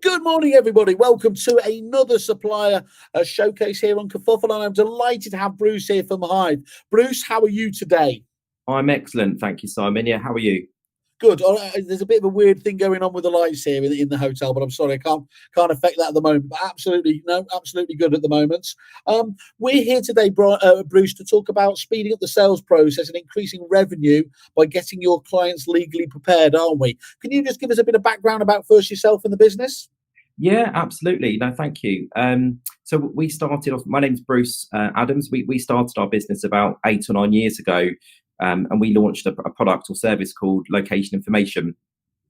Good morning, everybody. Welcome to another Supplier showcase here on Kerfuffle, and I'm delighted to have Bruce here from Hive. Bruce, how are you today? I'm excellent, thank you, Simon. Yeah, how are you? Good. There's a bit of a weird thing going on with the lights here in the hotel, but I'm sorry, I can't affect that at the moment. But absolutely good at the moment. We're here today, Bruce, to talk about speeding up the sales process and increasing revenue by getting your clients legally prepared, aren't we? Can you just give us a bit of background about first yourself and the business? Yeah, absolutely. No, thank you. So we started off. My name's Bruce Adams. We started our business about 8 or 9 years ago, and we launched a product or service called Location Information,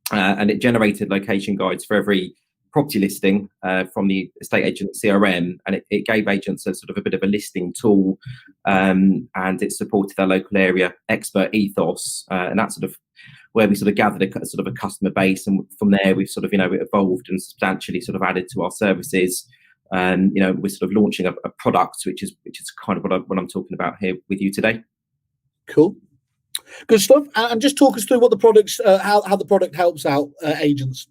and it generated location guides for every property listing from the estate agent CRM, and it gave agents a sort of a bit of a listing tool, and it supported their local area expert ethos, and that sort of where we sort of gathered a sort of a customer base, and from there we've sort of evolved and substantially sort of added to our services. And we're sort of launching a product which is kind of what I'm talking about here with you today. Cool. Good stuff. And just talk us through what the products, how the product helps out agents.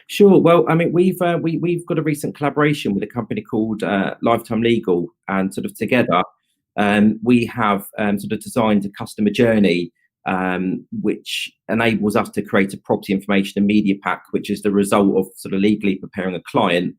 Sure. Well, I mean, we've got a recent collaboration with a company called Lifetime Legal, and sort of together, we have sort of designed a customer journey which enables us to create a property information and media pack, which is the result of sort of legally preparing a client.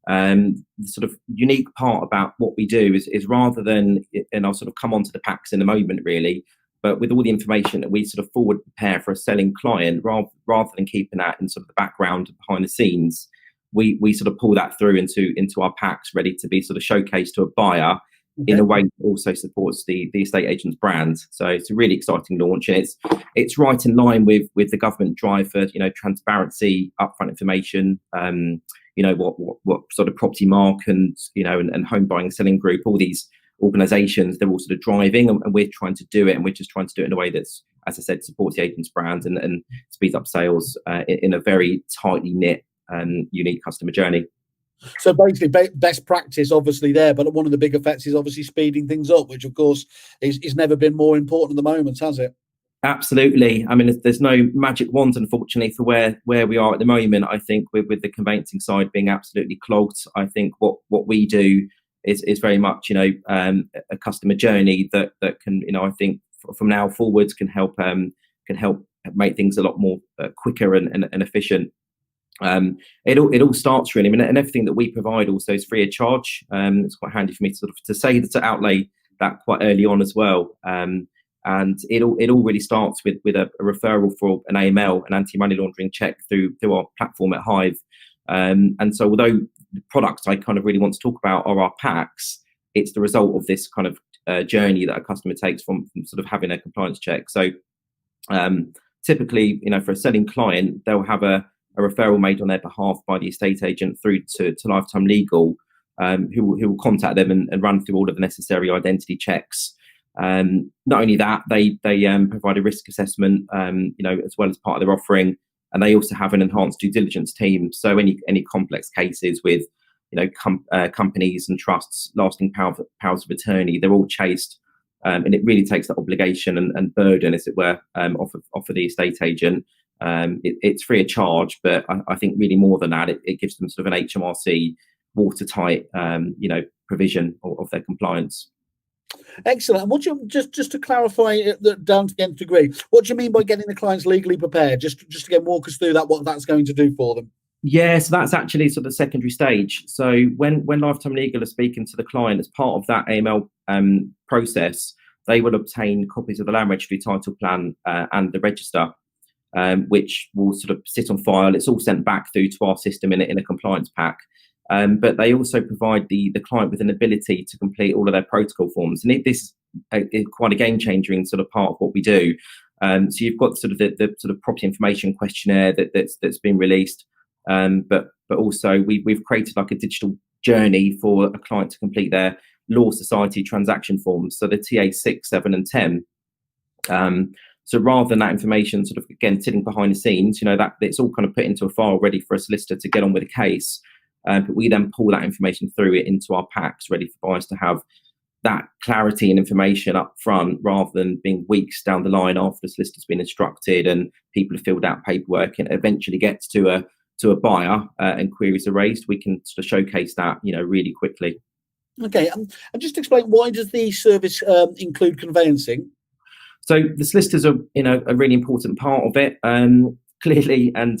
The sort of unique part about what we do is rather than, and I'll sort of come on to the packs in a moment, really, but with all the information that we sort of forward prepare for a selling client, rather than keeping that in sort of the background behind the scenes, we sort of pull that through into our packs, ready to be sort of showcased to a buyer. Okay. In a way that also supports the estate agent's brand. So it's a really exciting launch, and it's right in line with the government drive for transparency, upfront information. What sort of Property Mark and and Home Buying Selling Group, all these organisations, they're all sort of driving, and we're trying to do it, and we're just trying to do it in a way that's, as I said, supports the agent's brand and speeds up sales in a very tightly knit and unique customer journey. So basically, best practice, obviously there, but one of the big effects is obviously speeding things up, which of course is never been more important at the moment, has it? Absolutely. I mean, there's no magic wand, unfortunately, for where we are at the moment. I think with the conveyancing side being absolutely clogged, I think what we do is very much a customer journey that can I think from now forwards can help make things a lot more quicker and efficient. It all starts really. I mean, and everything that we provide also is free of charge. It's quite handy for me to outlay that quite early on as well. And it all really starts with a referral for an AML, an anti-money laundering check through our platform at Hive. And so, although the products I kind of really want to talk about are our packs, it's the result of this kind of journey that a customer takes from sort of having a compliance check. So typically, for a selling client, they'll have a referral made on their behalf by the estate agent through to Lifetime Legal, who will contact them and run through all of the necessary identity checks. Not only that, they provide a risk assessment, as well as part of their offering, and they also have an enhanced due diligence team. So any complex cases with companies and trusts, lasting powers of attorney, they're all chased, and it really takes that obligation and burden, as it were, off of the estate agent. It's free of charge, but I think really more than that, it gives them sort of an HMRC watertight, provision of their compliance. Excellent. And what you just to clarify down to the nth degree, what do you mean by getting the clients legally prepared? Just again, walk us through that, what that's going to do for them. Yeah, so that's actually sort of the secondary stage. So when Lifetime Legal are speaking to the client as part of that AML process, they will obtain copies of the land registry title plan and the register, which will sort of sit on file. It's all sent back through to our system in a compliance pack. But they also provide the client with an ability to complete all of their protocol forms. And this is quite a game changer in sort of part of what we do. So you've got sort of the sort of property information questionnaire that's been released. But also we've created like a digital journey for a client to complete their law society transaction forms. So the TA 6, 7 and 10. So rather than that information sort of, again, sitting behind the scenes, that it's all kind of put into a file ready for a solicitor to get on with a case. But we then pull that information through it into our packs, ready for buyers to have that clarity and information up front, rather than being weeks down the line after the solicitor's been instructed and people have filled out paperwork, and it eventually gets to to a buyer and queries are raised, we can sort of showcase that, you know, really quickly. Okay, and just explain, why does the service include conveyancing? So the solicitors are, you know, a really important part of it, clearly, and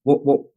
what we